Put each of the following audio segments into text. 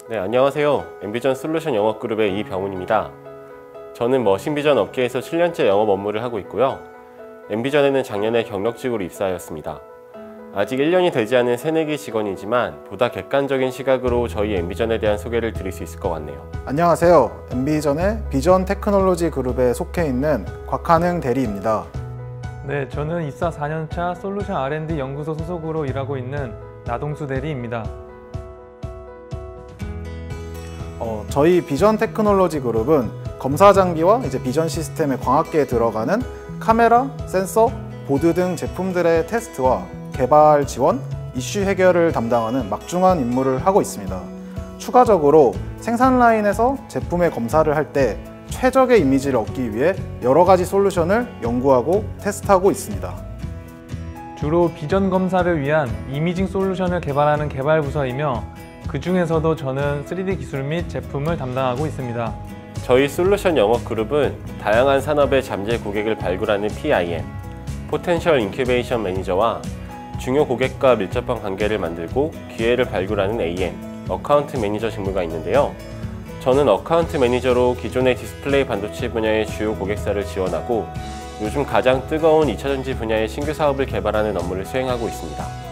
네, 안녕하세요. 엠비전 솔루션 영업그룹의 이병훈입니다. 저는 머신비전 업계에서 7년째 영업 업무를 하고 있고요. 엠비전에는 작년에 경력직으로 입사하였습니다. 아직 1년이 되지 않은 새내기 직원이지만 보다 객관적인 시각으로 저희 엠비전에 대한 소개를 드릴 수 있을 것 같네요. 안녕하세요. 엠비전의 비전 테크놀로지 그룹에 속해 있는 곽한흥 대리입니다. 네, 저는 입사 4년차 솔루션 R&D 연구소 소속으로 일하고 있는 나동수 대리입니다. 저희 비전 테크놀로지 그룹은 검사 장비와 비전 시스템의 광학계에 들어가는 카메라, 센서, 보드 등 제품들의 테스트와 개발 지원, 이슈 해결을 담당하는 막중한 임무를 하고 있습니다. 추가적으로 생산 라인에서 제품의 검사를 할 때 최적의 이미지를 얻기 위해 여러 가지 솔루션을 연구하고 테스트하고 있습니다. 주로 비전 검사를 위한 이미징 솔루션을 개발하는 개발 부서이며 그 중에서도 저는 3D 기술 및 제품을 담당하고 있습니다. 저희 솔루션 영업그룹은 다양한 산업의 잠재 고객을 발굴하는 PIM, 포텐셜 인큐베이션 매니저와 중요 고객과 밀접한 관계를 만들고 기회를 발굴하는 AM, 어카운트 매니저 직무가 있는데요. 저는 어카운트 매니저로 기존의 디스플레이 반도체 분야의 주요 고객사를 지원하고 요즘 가장 뜨거운 2차전지 분야의 신규 사업을 개발하는 업무를 수행하고 있습니다.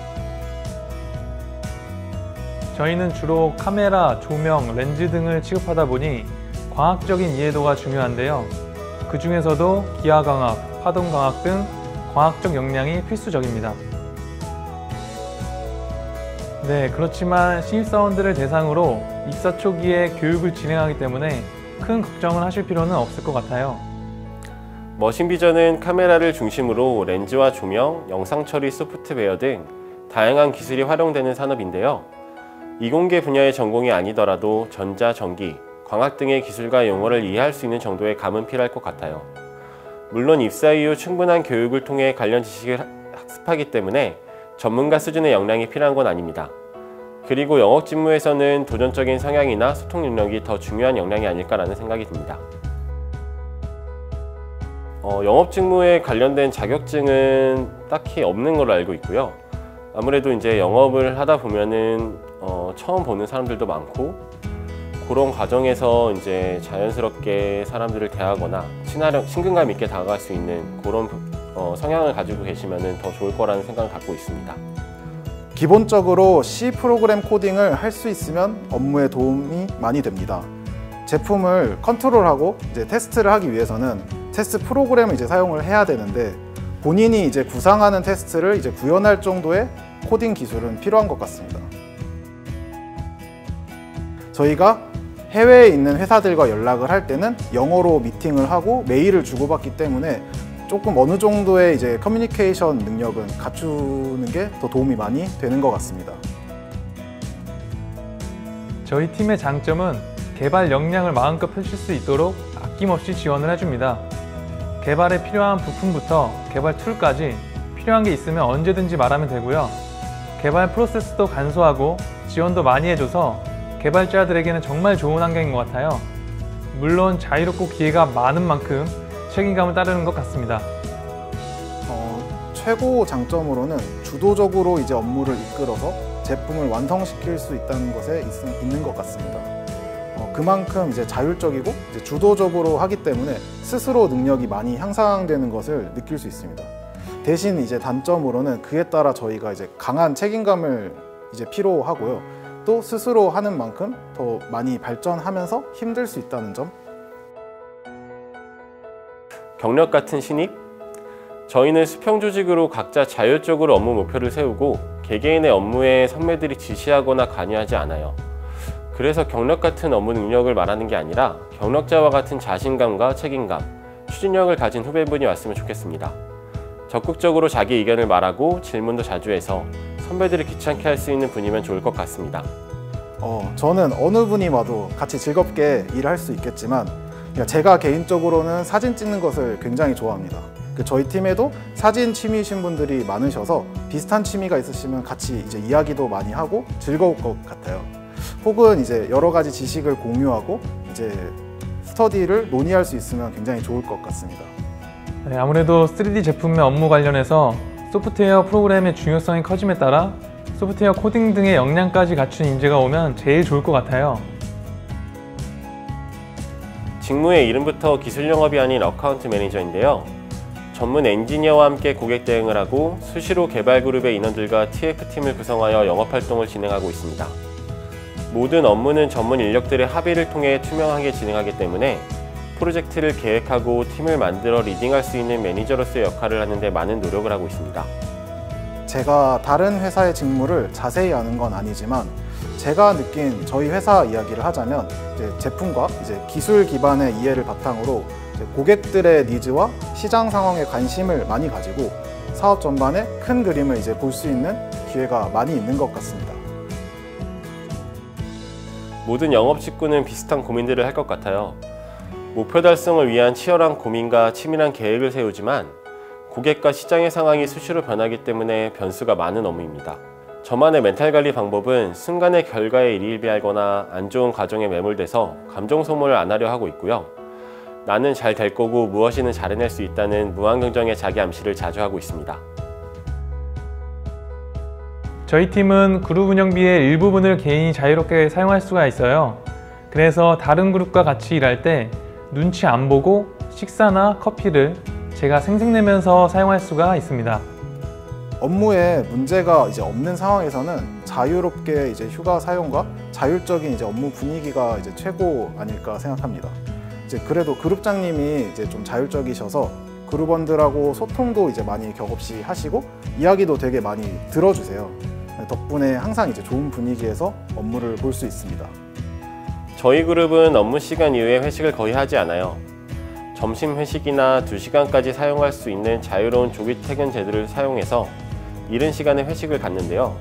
저희는 주로 카메라, 조명, 렌즈 등을 취급하다 보니 광학적인 이해도가 중요한데요. 그 중에서도 기하광학, 파동광학 등 광학적 역량이 필수적입니다. 네, 그렇지만 신입사원들을 대상으로 입사 초기에 교육을 진행하기 때문에 큰 걱정을 하실 필요는 없을 것 같아요. 머신비전은 카메라를 중심으로 렌즈와 조명, 영상 처리 소프트웨어 등 다양한 기술이 활용되는 산업인데요. 이공계 분야의 전공이 아니더라도 전자, 전기, 광학 등의 기술과 용어를 이해할 수 있는 정도의 감은 필요할 것 같아요. 물론 입사 이후 충분한 교육을 통해 관련 지식을 학습하기 때문에 전문가 수준의 역량이 필요한 건 아닙니다. 그리고 영업 직무에서는 도전적인 성향이나 소통 능력이 더 중요한 역량이 아닐까라는 생각이 듭니다. 영업 직무에 관련된 자격증은 딱히 없는 걸로 알고 있고요. 아무래도 영업을 하다 보면은 처음 보는 사람들도 많고 그런 과정에서 자연스럽게 사람들을 대하거나 친근감 있게 다가갈 수 있는 그런 성향을 가지고 계시면 더 좋을 거라는 생각을 갖고 있습니다. 기본적으로 C 프로그램 코딩을 할 수 있으면 업무에 도움이 많이 됩니다. 제품을 컨트롤하고 테스트를 하기 위해서는 테스트 프로그램을 사용을 해야 되는데 본인이 구상하는 테스트를 구현할 정도의 코딩 기술은 필요한 것 같습니다. 저희가 해외에 있는 회사들과 연락을 할 때는 영어로 미팅을 하고 메일을 주고받기 때문에 조금 어느 정도의 커뮤니케이션 능력은 갖추는 게 더 도움이 많이 되는 것 같습니다. 저희 팀의 장점은 개발 역량을 마음껏 펼칠 수 있도록 아낌없이 지원을 해줍니다. 개발에 필요한 부품부터 개발 툴까지 필요한 게 있으면 언제든지 말하면 되고요. 개발 프로세스도 간소하고 지원도 많이 해줘서 개발자들에게는 정말 좋은 환경인 것 같아요. 물론 자유롭고 기회가 많은 만큼 책임감을 따르는 것 같습니다. 최고 장점으로는 주도적으로 업무를 이끌어서 제품을 완성시킬 수 있다는 것에 있는 것 같습니다. 그만큼 자율적이고 주도적으로 하기 때문에 스스로 능력이 많이 향상되는 것을 느낄 수 있습니다. 대신 단점으로는 그에 따라 저희가 강한 책임감을 필요하고요. 또 스스로 하는 만큼 더 많이 발전하면서 힘들 수 있다는 점. 경력 같은 신입? 저희는 수평 조직으로 각자 자율적으로 업무 목표를 세우고 개개인의 업무에 선배들이 지시하거나 관여하지 않아요. 그래서 경력 같은 업무 능력을 말하는 게 아니라 경력자와 같은 자신감과 책임감, 추진력을 가진 후배분이 왔으면 좋겠습니다. 적극적으로 자기 의견을 말하고 질문도 자주 해서 선배들을 귀찮게 할 수 있는 분이면 좋을 것 같습니다. 저는 어느 분이 와도 같이 즐겁게 일할 수 있겠지만 제가 개인적으로는 사진 찍는 것을 굉장히 좋아합니다. 저희 팀에도 사진 취미이신 분들이 많으셔서 비슷한 취미가 있으시면 같이 이야기도 많이 하고 즐거울 것 같아요. 혹은 여러 가지 지식을 공유하고 스터디를 논의할 수 있으면 굉장히 좋을 것 같습니다. 네, 아무래도 3D 제품의 업무 관련해서 소프트웨어 프로그램의 중요성이 커짐에 따라 소프트웨어 코딩 등의 역량까지 갖춘 인재가 오면 제일 좋을 것 같아요. 직무의 이름부터 기술 영업이 아닌 어카운트 매니저인데요. 전문 엔지니어와 함께 고객 대응을 하고 수시로 개발 그룹의 인원들과 TF팀을 구성하여 영업활동을 진행하고 있습니다. 모든 업무는 전문 인력들의 합의를 통해 투명하게 진행하기 때문에 프로젝트를 계획하고 팀을 만들어 리딩할 수 있는 매니저로서의 역할을 하는데 많은 노력을 하고 있습니다. 제가 다른 회사의 직무를 자세히 아는 건 아니지만 제가 느낀 저희 회사 이야기를 하자면 제품과 기술 기반의 이해를 바탕으로 고객들의 니즈와 시장 상황에 관심을 많이 가지고 사업 전반에 큰 그림을 볼 수 있는 기회가 많이 있는 것 같습니다. 모든 영업 직군은 비슷한 고민들을 할 것 같아요. 목표 달성을 위한 치열한 고민과 치밀한 계획을 세우지만 고객과 시장의 상황이 수시로 변하기 때문에 변수가 많은 업무입니다. 저만의 멘탈 관리 방법은 순간의 결과에 일희일비하거나 안 좋은 과정에 매몰돼서 감정 소모를 안 하려 하고 있고요. 나는 잘 될 거고 무엇이든 잘 해낼 수 있다는 무한긍정의 자기 암시를 자주 하고 있습니다. 저희 팀은 그룹 운영비의 일부분을 개인이 자유롭게 사용할 수가 있어요. 그래서 다른 그룹과 같이 일할 때 눈치 안 보고 식사나 커피를 제가 생색내면서 사용할 수가 있습니다. 업무에 문제가 없는 상황에서는 자유롭게 휴가 사용과 자율적인 업무 분위기가 최고 아닐까 생각합니다. 그래도 그룹장님이 좀 자율적이셔서 그룹원들하고 소통도 많이 격없이 하시고 이야기도 되게 많이 들어주세요. 덕분에 항상 좋은 분위기에서 업무를 볼 수 있습니다. 저희 그룹은 업무 시간 이후에 회식을 거의 하지 않아요. 점심 회식이나 2시간까지 사용할 수 있는 자유로운 조기 퇴근 제도를 사용해서 이른 시간에 회식을 갖는데요.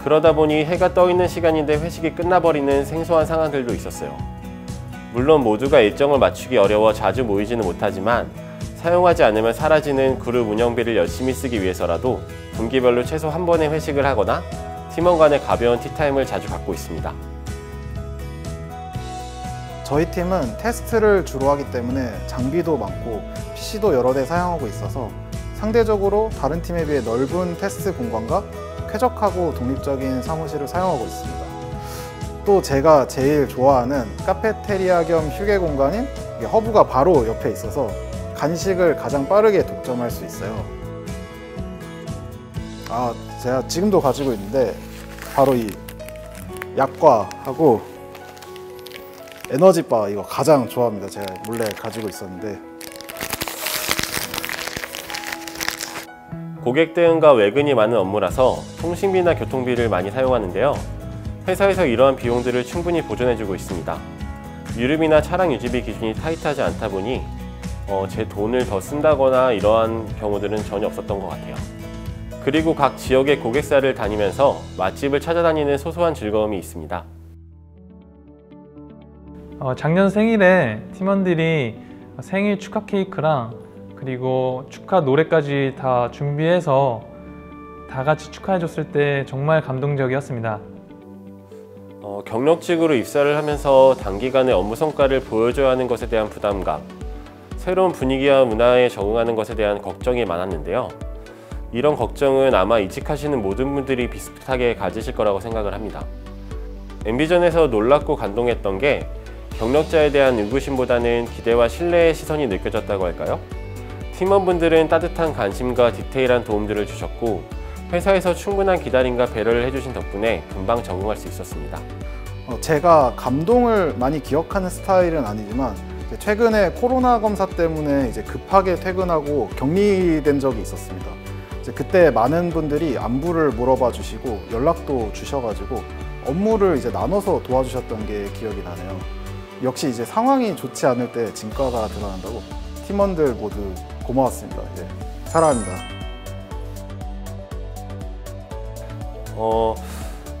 그러다 보니 해가 떠 있는 시간인데 회식이 끝나버리는 생소한 상황들도 있었어요. 물론 모두가 일정을 맞추기 어려워 자주 모이지는 못하지만 사용하지 않으면 사라지는 그룹 운영비를 열심히 쓰기 위해서라도 분기별로 최소 한 번의 회식을 하거나 팀원 간의 가벼운 티타임을 자주 갖고 있습니다. 저희 팀은 테스트를 주로 하기 때문에 장비도 많고 PC도 여러 대 사용하고 있어서 상대적으로 다른 팀에 비해 넓은 테스트 공간과 쾌적하고 독립적인 사무실을 사용하고 있습니다. 또 제가 제일 좋아하는 카페테리아 겸 휴게 공간인 허브가 바로 옆에 있어서 간식을 가장 빠르게 독점할 수 있어요. 제가 지금도 가지고 있는데 바로 이 약과하고 에너지바 이거 가장 좋아합니다. 제가 몰래 가지고 있었는데. 고객 대응과 외근이 많은 업무라서 통신비나 교통비를 많이 사용하는데요. 회사에서 이러한 비용들을 충분히 보존해주고 있습니다. 유류비나 차량 유지비 기준이 타이트하지 않다 보니 제 돈을 더 쓴다거나 이러한 경우들은 전혀 없었던 것 같아요. 그리고 각 지역의 고객사를 다니면서 맛집을 찾아다니는 소소한 즐거움이 있습니다. 작년 생일에 팀원들이 생일 축하 케이크랑 그리고 축하 노래까지 다 준비해서 다 같이 축하해줬을 때 정말 감동적이었습니다. 경력직으로 입사를 하면서 단기간에 업무 성과를 보여줘야 하는 것에 대한 부담감, 새로운 분위기와 문화에 적응하는 것에 대한 걱정이 많았는데요. 이런 걱정은 아마 이직하시는 모든 분들이 비슷하게 가지실 거라고 생각을 합니다. 엠비전에서 놀랍고 감동했던 게 경력자에 대한 의구심보다는 기대와 신뢰의 시선이 느껴졌다고 할까요? 팀원분들은 따뜻한 관심과 디테일한 도움들을 주셨고 회사에서 충분한 기다림과 배려를 해주신 덕분에 금방 적응할 수 있었습니다. 제가 감동을 많이 기억하는 스타일은 아니지만 최근에 코로나 검사 때문에 급하게 퇴근하고 격리된 적이 있었습니다. 그때 많은 분들이 안부를 물어봐 주시고 연락도 주셔가지고 업무를 나눠서 도와주셨던 게 기억이 나네요. 역시 상황이 좋지 않을 때 진가가 드러난다고 팀원들 모두 고마웠습니다. 사랑합니다.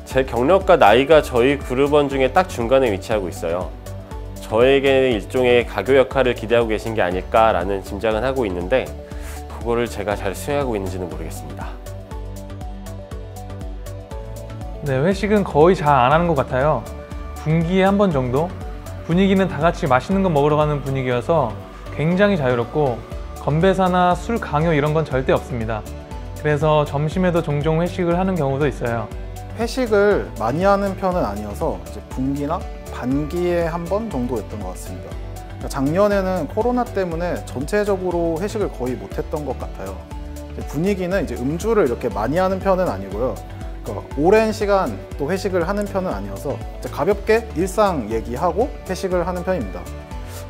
제 경력과 나이가 저희 그룹원 중에 딱 중간에 위치하고 있어요. 저에게 일종의 가교 역할을 기대하고 계신 게 아닐까라는 짐작은 하고 있는데 그거를 제가 잘 수행하고 있는지는 모르겠습니다. 네, 회식은 거의 잘 안 하는 것 같아요. 분기에 한 번 정도? 분위기는 다 같이 맛있는 거 먹으러 가는 분위기여서 굉장히 자유롭고 건배사나 술 강요 이런 건 절대 없습니다. 그래서 점심에도 종종 회식을 하는 경우도 있어요. 회식을 많이 하는 편은 아니어서 이제 분기나 반기에 한 번 정도였던 것 같습니다. 그러니까 작년에는 코로나 때문에 전체적으로 회식을 거의 못했던 것 같아요. 분위기는 이제 음주를 이렇게 많이 하는 편은 아니고요. 그러니까 오랜 시간 또 회식을 하는 편은 아니어서 이제 가볍게 일상 얘기하고 회식을 하는 편입니다.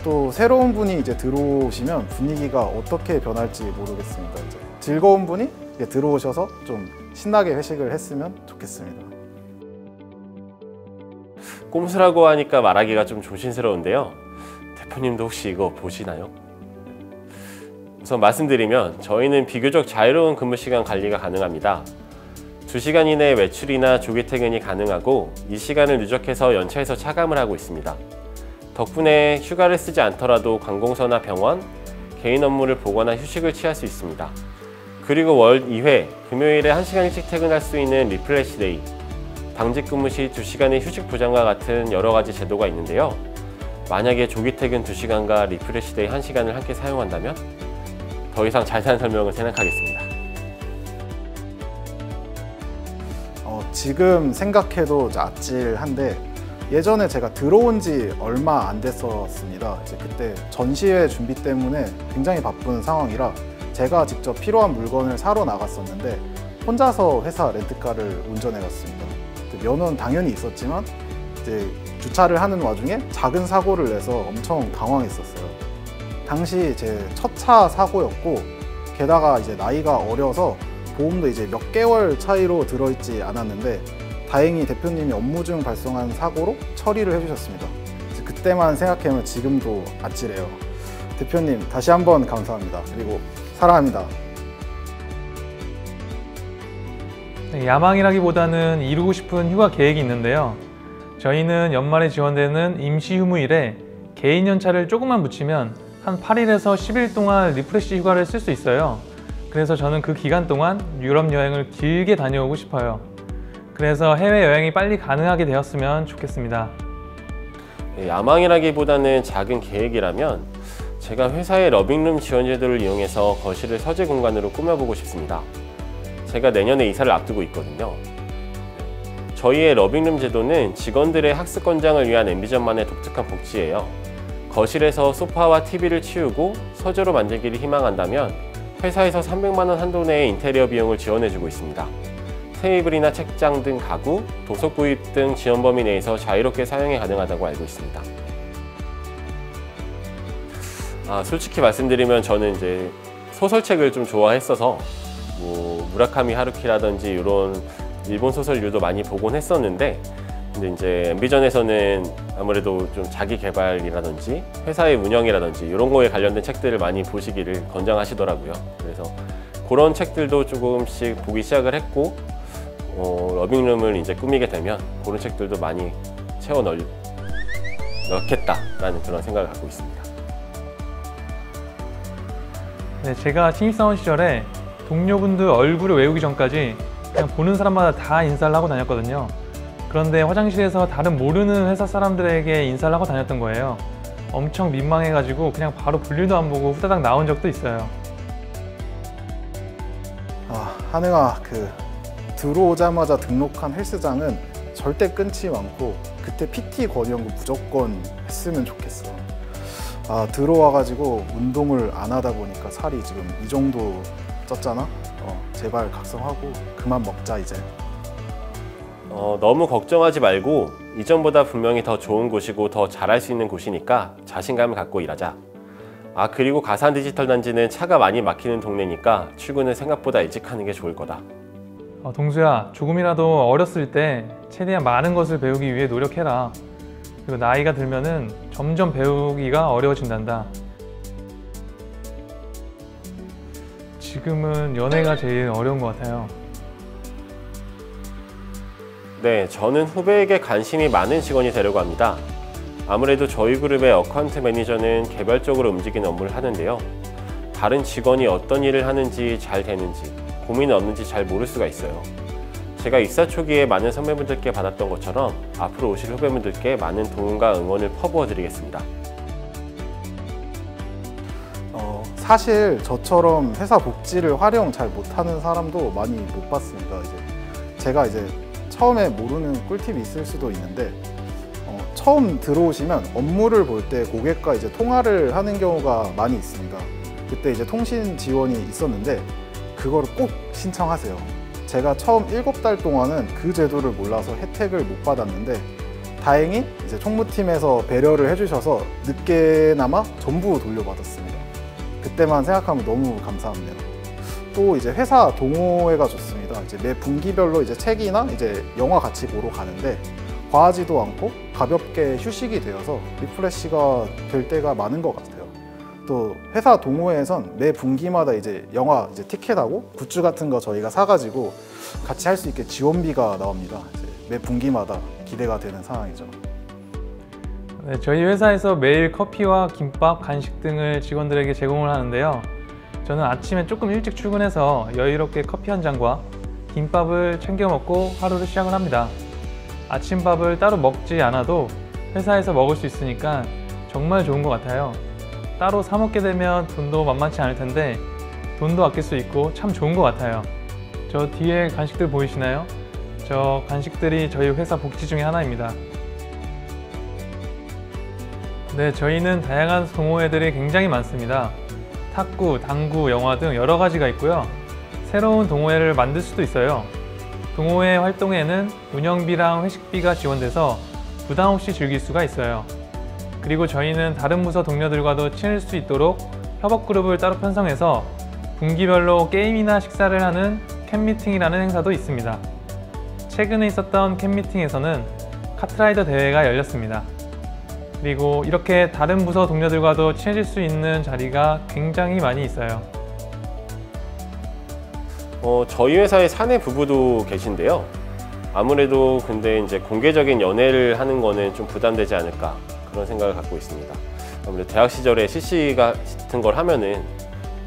또 새로운 분이 이제 들어오시면 분위기가 어떻게 변할지 모르겠습니다. 이제 즐거운 분이 이제 들어오셔서 좀 신나게 회식을 했으면 좋겠습니다. 꼼수라고 하니까 말하기가 좀 조심스러운데요. 대표님도 혹시 이거 보시나요? 우선 말씀드리면 저희는 비교적 자유로운 근무 시간 관리가 가능합니다. 2시간 이내 외출이나 조기 퇴근이 가능하고 이 시간을 누적해서 연차에서 차감을 하고 있습니다. 덕분에 휴가를 쓰지 않더라도 관공서나 병원, 개인 업무를 보거나 휴식을 취할 수 있습니다. 그리고 월 2회, 금요일에 1시간 일찍 퇴근할 수 있는 리플래시 데이, 당직 근무 시 2시간의 휴식 보장과 같은 여러 가지 제도가 있는데요. 만약에 조기 퇴근 2시간과 리플래시 데이 1시간을 함께 사용한다면 더 이상 자세한 설명을 생략하겠습니다. 지금 생각해도 아찔한데 예전에 제가 들어온 지 얼마 안 됐었습니다. 이제 그때 전시회 준비 때문에 굉장히 바쁜 상황이라 제가 직접 필요한 물건을 사러 나갔었는데 혼자서 회사 렌트카를 운전해 갔습니다. 면허는 당연히 있었지만 이제 주차를 하는 와중에 작은 사고를 내서 엄청 당황했었어요. 당시 제 첫 차 사고였고 게다가 이제 나이가 어려서 보험도 이제 몇 개월 차이로 들어있지 않았는데 다행히 대표님이 업무 중 발생한 사고로 처리를 해주셨습니다. 그때만 생각하면 지금도 아찔해요. 대표님 다시 한번 감사합니다. 그리고 사랑합니다. 야망이라기보다는 이루고 싶은 휴가 계획이 있는데요. 저희는 연말에 지원되는 임시 휴무일에 개인 연차를 조금만 붙이면 한 8일에서 10일 동안 리프레시 휴가를 쓸 수 있어요. 그래서 저는 그 기간 동안 유럽 여행을 길게 다녀오고 싶어요. 그래서 해외여행이 빨리 가능하게 되었으면 좋겠습니다. 야망이라기보다는 작은 계획이라면 제가 회사의 러빙룸 지원 제도를 이용해서 거실을 서재 공간으로 꾸며보고 싶습니다. 제가 내년에 이사를 앞두고 있거든요. 저희의 러빙룸 제도는 직원들의 학습 권장을 위한 엠비전만의 독특한 복지예요. 거실에서 소파와 TV를 치우고 서재로 만들기를 희망한다면 회사에서 300만 원 한도 내의 인테리어 비용을 지원해주고 있습니다. 테이블이나 책장 등 가구, 도서 구입 등 지원 범위 내에서 자유롭게 사용이 가능하다고 알고 있습니다. 솔직히 말씀드리면 저는 이제 소설책을 좀 좋아했어서 무라카미 하루키라든지 이런 일본 소설류도 많이 보곤 했었는데, 근데 이제 엠비전에서는 아무래도 좀 자기 개발이라든지 회사의 운영이라든지 이런 거에 관련된 책들을 많이 보시기를 권장하시더라고요. 그래서 그런 책들도 조금씩 보기 시작을 했고, 러빙룸을 이제 꾸미게 되면 그런 책들도 많이 채워 넣겠다라는 그런 생각을 갖고 있습니다. 네, 제가 신입사원 시절에 동료분들 얼굴을 외우기 전까지 그냥 보는 사람마다 다 인사를 하고 다녔거든요. 그런데 화장실에서 다른 모르는 회사 사람들에게 인사를 하고 다녔던 거예요. 엄청 민망해가지고 그냥 바로 볼일도 안 보고 후다닥 나온 적도 있어요. 한혜가 들어오자마자 등록한 헬스장은 절대 끊지 않고 그때 PT 권유한 거 무조건 했으면 좋겠어. 들어와가지고 운동을 안 하다 보니까 살이 지금 이 정도 쪘잖아? 제발 각성하고 그만 먹자 이제. 너무 걱정하지 말고 이전보다 분명히 더 좋은 곳이고 더 잘할 수 있는 곳이니까 자신감을 갖고 일하자. 그리고 가산 디지털 단지는 차가 많이 막히는 동네니까 출근을 생각보다 일찍 하는 게 좋을 거다. 동수야, 조금이라도 어렸을 때 최대한 많은 것을 배우기 위해 노력해라. 그리고 나이가 들면은 점점 배우기가 어려워진단다. 지금은 연애가 제일 어려운 것 같아요. 네, 저는 후배에게 관심이 많은 직원이 되려고 합니다. 아무래도 저희 그룹의 어카운트 매니저는 개별적으로 움직이는 업무를 하는데요. 다른 직원이 어떤 일을 하는지 잘 되는지 고민이 없는지 잘 모를 수가 있어요. 제가 입사 초기에 많은 선배분들께 받았던 것처럼 앞으로 오실 후배분들께 많은 도움과 응원을 퍼부어 드리겠습니다. 사실 저처럼 회사 복지를 활용 잘 못하는 사람도 많이 못 봤습니다. 제가 처음에 모르는 꿀팁이 있을 수도 있는데, 처음 들어오시면 업무를 볼 때 고객과 통화를 하는 경우가 많이 있습니다. 그때 통신 지원이 있었는데 그거를 꼭 신청하세요. 제가 처음 7달 동안은 그 제도를 몰라서 혜택을 못 받았는데, 다행히 총무팀에서 배려를 해주셔서 늦게나마 전부 돌려받았습니다. 그때만 생각하면 너무 감사합니다. 또 회사 동호회가 좋습니다. 매 분기별로 책이나 영화 같이 보러 가는데 과하지도 않고 가볍게 휴식이 되어서 리프레시가 될 때가 많은 것 같아요. 또 회사 동호회에선 매 분기마다 영화 티켓하고 굿즈 같은 거 저희가 사가지고 같이 할 수 있게 지원비가 나옵니다. 매 분기마다 기대가 되는 상황이죠. 네, 저희 회사에서 매일 커피와 김밥, 간식 등을 직원들에게 제공을 하는데요. 저는 아침에 조금 일찍 출근해서 여유롭게 커피 한 잔과 김밥을 챙겨 먹고 하루를 시작을 합니다. 아침밥을 따로 먹지 않아도 회사에서 먹을 수 있으니까 정말 좋은 것 같아요. 따로 사 먹게 되면 돈도 만만치 않을 텐데 돈도 아낄 수 있고 참 좋은 것 같아요. 저 뒤에 간식들 보이시나요? 저 간식들이 저희 회사 복지 중에 하나입니다. 네, 저희는 다양한 동호회들이 굉장히 많습니다. 탁구, 당구, 영화 등 여러 가지가 있고요. 새로운 동호회를 만들 수도 있어요. 동호회 활동에는 운영비랑 회식비가 지원돼서 부담 없이 즐길 수가 있어요. 그리고 저희는 다른 부서 동료들과도 친해질 수 있도록 협업그룹을 따로 편성해서 분기별로 게임이나 식사를 하는 캔미팅이라는 행사도 있습니다. 최근에 있었던 캔미팅에서는 카트라이더 대회가 열렸습니다. 그리고 이렇게 다른 부서 동료들과도 친해질 수 있는 자리가 굉장히 많이 있어요. 저희 회사에 사내 부부도 계신데요. 아무래도 근데 공개적인 연애를 하는 거는 좀 부담되지 않을까 그런 생각을 갖고 있습니다. 아무래도 대학 시절에 CC 같은 걸 하면은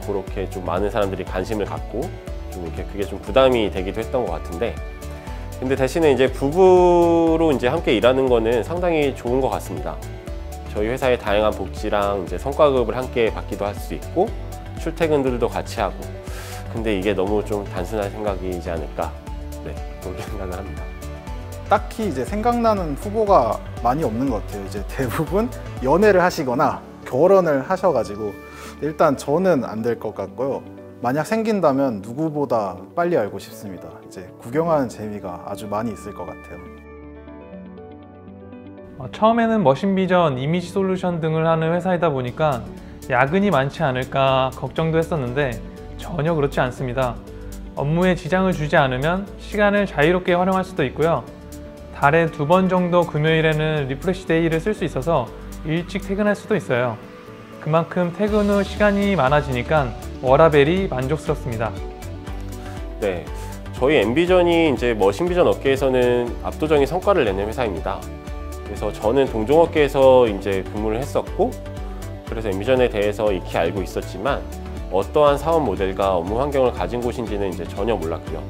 그렇게 좀 많은 사람들이 관심을 갖고 좀 이렇게 그게 좀 부담이 되기도 했던 것 같은데, 근데 대신에 부부로 함께 일하는 거는 상당히 좋은 것 같습니다. 저희 회사의 다양한 복지랑 성과급을 함께 받기도 할 수 있고 출퇴근들도 같이 하고, 근데 이게 너무 좀 단순한 생각이지 않을까, 그렇게 생각을 합니다. 딱히 생각나는 후보가 많이 없는 것 같아요. 대부분 연애를 하시거나 결혼을 하셔가지고 일단 저는 안 될 것 같고요. 만약 생긴다면 누구보다 빨리 알고 싶습니다. 구경하는 재미가 아주 많이 있을 것 같아요. 처음에는 머신비전, 이미지 솔루션 등을 하는 회사이다 보니까 야근이 많지 않을까 걱정도 했었는데 전혀 그렇지 않습니다. 업무에 지장을 주지 않으면 시간을 자유롭게 활용할 수도 있고요. 달에 2번 정도 금요일에는 리프레시 데이를 쓸 수 있어서 일찍 퇴근할 수도 있어요. 그만큼 퇴근 후 시간이 많아지니까 워라밸이 만족스럽습니다. 네, 저희 엠비전이 머신비전 업계에서는 압도적인 성과를 내는 회사입니다. 그래서 저는 동종업계에서 근무를 했었고, 그래서 엠비전에 대해서 익히 알고 있었지만 어떠한 사업 모델과 업무 환경을 가진 곳인지는 전혀 몰랐고요.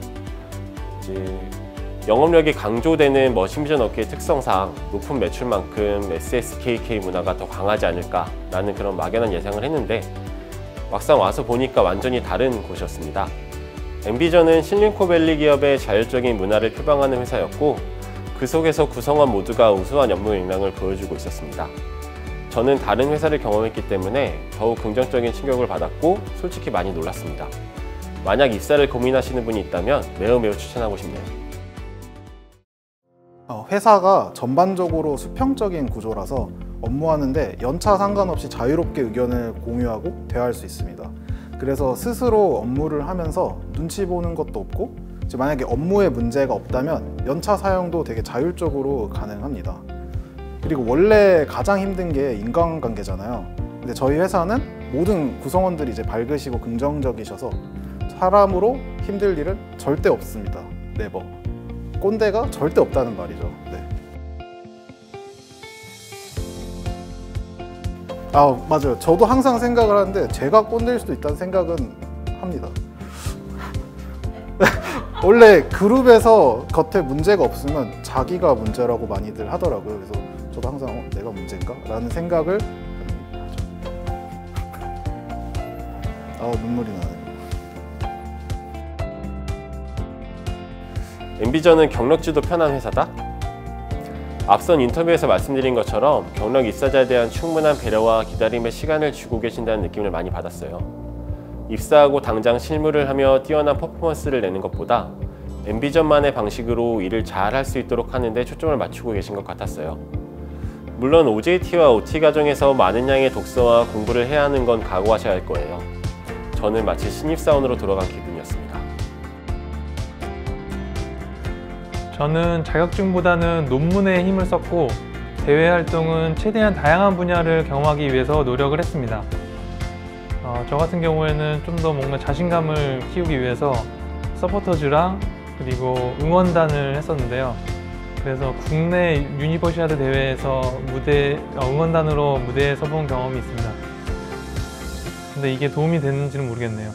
영업력이 강조되는 머신비전 업계의 특성상 높은 매출만큼 SSKK 문화가 더 강하지 않을까라는 그런 막연한 예상을 했는데, 막상 와서 보니까 완전히 다른 곳이었습니다. 엠비전은 실리콘밸리 기업의 자율적인 문화를 표방하는 회사였고, 그 속에서 구성원 모두가 우수한 업무 역량을 보여주고 있었습니다. 저는 다른 회사를 경험했기 때문에 더욱 긍정적인 충격을 받았고 솔직히 많이 놀랐습니다. 만약 입사를 고민하시는 분이 있다면 매우 추천하고 싶네요. 회사가 전반적으로 수평적인 구조라서 업무하는데 연차 상관없이 자유롭게 의견을 공유하고 대화할 수 있습니다. 그래서 스스로 업무를 하면서 눈치 보는 것도 없고, 만약에 업무에 문제가 없다면 연차 사용도 되게 자율적으로 가능합니다. 그리고 원래 가장 힘든 게 인간관계잖아요. 근데 저희 회사는 모든 구성원들이 밝으시고 긍정적이셔서 사람으로 힘들 일은 절대 없습니다. 네버. 꼰대가 절대 없다는 말이죠. 네. 맞아요. 저도 항상 생각을 하는데 제가 꼰대일 수도 있다는 생각은 합니다. 원래 그룹에서 겉에 문제가 없으면 자기가 문제라고 많이들 하더라고요. 그래서 저도 항상 내가 문제인가? 라는 생각을 눈물이 나네요. 엠비전은 경력지도 편한 회사다? 앞선 인터뷰에서 말씀드린 것처럼 경력 입사자에 대한 충분한 배려와 기다림의 시간을 주고 계신다는 느낌을 많이 받았어요. 입사하고 당장 실무를 하며 뛰어난 퍼포먼스를 내는 것보다 엠비전만의 방식으로 일을 잘 할 수 있도록 하는 데 초점을 맞추고 계신 것 같았어요. 물론 OJT와 OT 과정에서 많은 양의 독서와 공부를 해야 하는 건 각오하셔야 할 거예요. 저는 마치 신입사원으로 돌아간 기분이었습니다. 저는 자격증보다는 논문에 힘을 썼고 대외 활동은 최대한 다양한 분야를 경험하기 위해서 노력을 했습니다. 저 같은 경우에는 좀 더 뭔가 자신감을 키우기 위해서 서포터즈랑 그리고 응원단을 했었는데요. 그래서 국내 유니버시아드 대회에서 응원단으로 무대에 서본 경험이 있습니다. 근데 이게 도움이 됐는지는 모르겠네요.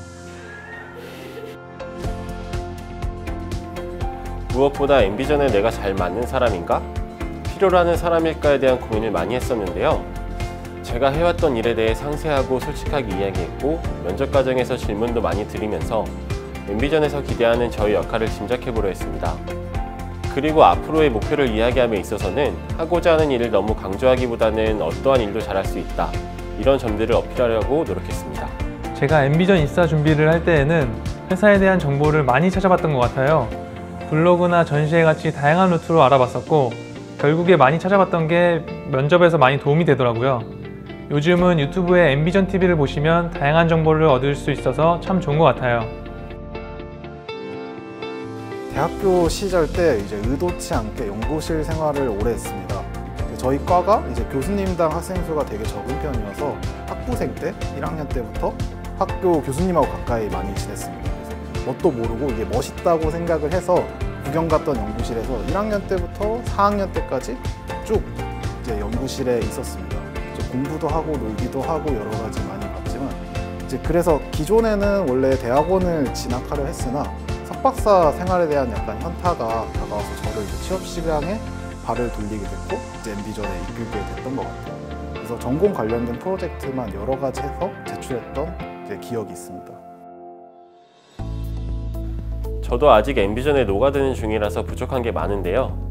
무엇보다 엠비전에 내가 잘 맞는 사람인가? 필요로 하는 사람일까에 대한 고민을 많이 했었는데요. 제가 해왔던 일에 대해 상세하고 솔직하게 이야기했고 면접 과정에서 질문도 많이 드리면서 엠비전에서 기대하는 저의 역할을 짐작해보려 했습니다. 그리고 앞으로의 목표를 이야기함에 있어서는 하고자 하는 일을 너무 강조하기보다는 어떠한 일도 잘할 수 있다, 이런 점들을 어필하려고 노력했습니다. 제가 엠비전 입사 준비를 할 때에는 회사에 대한 정보를 많이 찾아봤던 것 같아요. 블로그나 전시회 같이 다양한 루트로 알아봤었고 결국에 많이 찾아봤던 게 면접에서 많이 도움이 되더라고요. 요즘은 유튜브에 엠비전 TV를 보시면 다양한 정보를 얻을 수 있어서 참 좋은 것 같아요. 대학교 시절 때 이제 의도치 않게 연구실 생활을 오래 했습니다. 저희 과가 이제 교수님당 학생 수가 되게 적은 편이어서 학부생 때 1학년 때부터 학교 교수님하고 가까이 많이 지냈습니다. 그래서 뭣도 모르고 이게 멋있다고 생각을 해서 구경 갔던 연구실에서 1학년 때부터 4학년 때까지 쭉 이제 연구실에 있었습니다. 이제 공부도 하고 놀기도 하고 여러 가지 많이 봤지만 이제 그래서 기존에는 원래 대학원을 진학하려 했으나 석박사 생활에 대한 약간 현타가 다가와서 저를 이제 취업 시장에 발을 돌리게 됐고 이제 엠비전에 이끌게 됐던 것 같아요. 그래서 전공 관련된 프로젝트만 여러 가지 해서 제출했던 이제 기억이 있습니다. 저도 아직 엠비전에 녹아드는 중이라서 부족한 게 많은데요.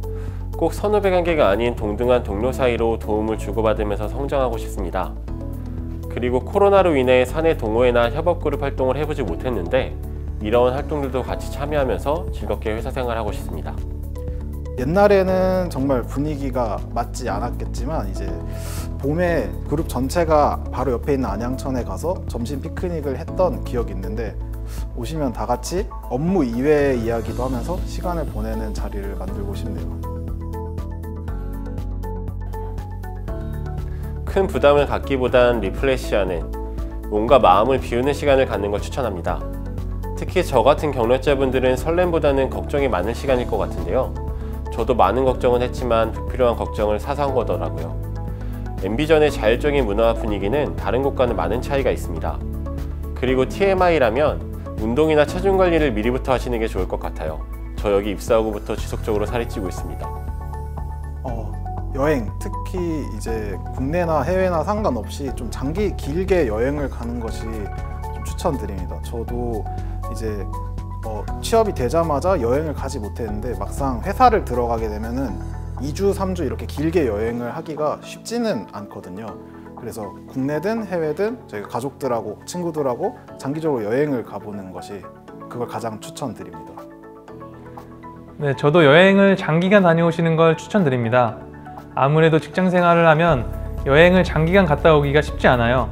꼭 선후배 관계가 아닌 동등한 동료 사이로 도움을 주고받으면서 성장하고 싶습니다. 그리고 코로나로 인해 사내 동호회나 협업그룹 활동을 해보지 못했는데 이런 활동들도 같이 참여하면서 즐겁게 회사 생활하고 싶습니다. 옛날에는 정말 분위기가 맞지 않았겠지만 이제 봄에 그룹 전체가 바로 옆에 있는 안양천에 가서 점심 피크닉을 했던 기억이 있는데 오시면 다 같이 업무 이외의 이야기도 하면서 시간을 보내는 자리를 만들고 싶네요. 큰 부담을 갖기보단 리프레시하는, 뭔가 마음을 비우는 시간을 갖는 걸 추천합니다. 특히 저 같은 경력자분들은 설렘보다는 걱정이 많은 시간일 것 같은데요. 저도 많은 걱정은 했지만 불필요한 걱정을 사서 한 거더라고요. 엠비전의 자율적인 문화와 분위기는 다른 곳과는 많은 차이가 있습니다. 그리고 TMI라면 운동이나 체중 관리를 미리부터 하시는 게 좋을 것 같아요. 저 여기 입사하고부터 지속적으로 살이 찌고 있습니다. 여행, 특히 이제 국내나 해외나 상관없이 좀 길게 여행을 가는 것이 좀 추천드립니다. 저도 이제 취업이 되자마자 여행을 가지 못했는데 막상 회사를 들어가게 되면은 2주, 3주 이렇게 길게 여행을 하기가 쉽지는 않거든요. 그래서 국내든 해외든 저희가 가족들하고 친구들하고 장기적으로 여행을 가보는 것이 그걸 가장 추천드립니다. 네, 저도 여행을 장기간 다녀오시는 걸 추천드립니다. 아무래도 직장 생활을 하면 여행을 장기간 갔다 오기가 쉽지 않아요.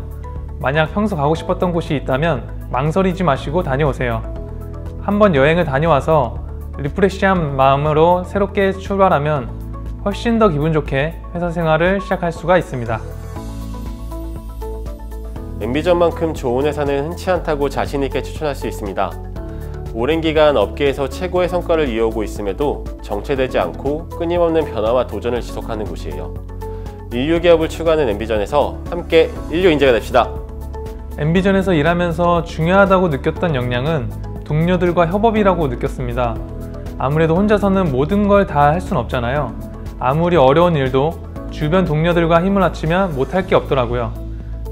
만약 평소 가고 싶었던 곳이 있다면 망설이지 마시고 다녀오세요. 한번 여행을 다녀와서 리프레시한 마음으로 새롭게 출발하면 훨씬 더 기분 좋게 회사 생활을 시작할 수가 있습니다. 엠비전만큼 좋은 회사는 흔치 않다고 자신 있게 추천할 수 있습니다. 오랜 기간 업계에서 최고의 성과를 이어오고 있음에도 정체되지 않고 끊임없는 변화와 도전을 지속하는 곳이에요. 인류 기업을 추구하는 엠비전에서 함께 인류 인재가 됩시다. 엠비전에서 일하면서 중요하다고 느꼈던 역량은 동료들과 협업이라고 느꼈습니다. 아무래도 혼자서는 모든 걸 다 할 수는 없잖아요. 아무리 어려운 일도 주변 동료들과 힘을 합치면 못할 게 없더라고요.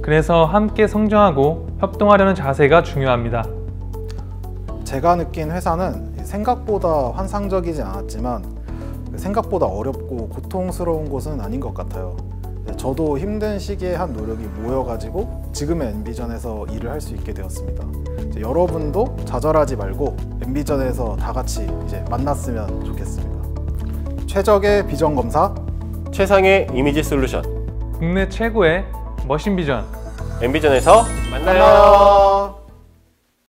그래서 함께 성장하고 협동하려는 자세가 중요합니다. 제가 느낀 회사는 생각보다 환상적이지 않았지만 생각보다 어렵고 고통스러운 곳은 아닌 것 같아요. 저도 힘든 시기에 한 노력이 모여가지고 지금의 엠비전에서 일을 할 수 있게 되었습니다. 여러분도 좌절하지 말고 엠비전에서 다 같이 이제 만났으면 좋겠습니다. 최적의 비전 검사, 최상의 이미지 솔루션. 국내 최고의 머신 비전 엠비전에서 만나요. 만나요.